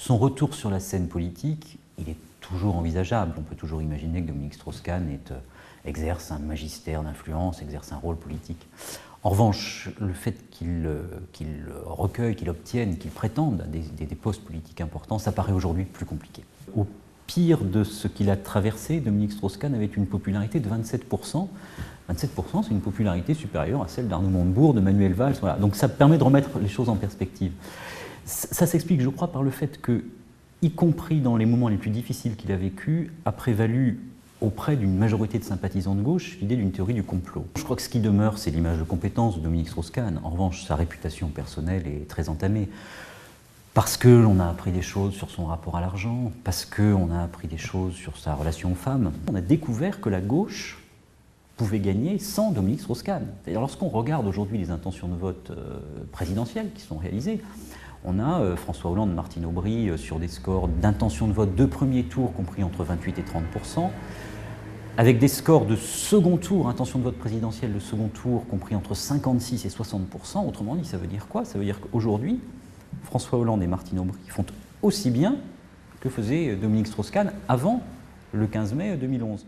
Son retour sur la scène politique, il est toujours envisageable. On peut toujours imaginer que Dominique Strauss-Kahn exerce un magistère d'influence, exerce un rôle politique. En revanche, le fait qu'il recueille, qu'il obtienne, qu'il prétende à des postes politiques importants, ça paraît aujourd'hui plus compliqué. Au pire de ce qu'il a traversé, Dominique Strauss-Kahn avait une popularité de 27%. 27%, c'est une popularité supérieure à celle d'Arnaud Montebourg, de Manuel Valls. Voilà. Donc ça permet de remettre les choses en perspective. Ça s'explique, je crois, par le fait que, y compris dans les moments les plus difficiles qu'il a vécus, a prévalu auprès d'une majorité de sympathisants de gauche l'idée d'une théorie du complot. Je crois que ce qui demeure, c'est l'image de compétence de Dominique Strauss-Kahn. En revanche, sa réputation personnelle est très entamée. Parce qu'on a appris des choses sur son rapport à l'argent, parce qu'on a appris des choses sur sa relation aux femmes. On a découvert que la gauche pouvait gagner sans Dominique Strauss-Kahn. C'est-à-dire, lorsqu'on regarde aujourd'hui les intentions de vote présidentielles qui sont réalisées, on a François Hollande, Martine Aubry sur des scores d'intention de vote de premier tour compris entre 28 et 30%, avec des scores de second tour, intention de vote présidentielle de second tour compris entre 56 et 60%. Autrement dit, ça veut dire quoi? Ça veut dire qu'aujourd'hui, François Hollande et Martine Aubry font aussi bien que faisait Dominique Strauss-Kahn avant le 15 mai 2011.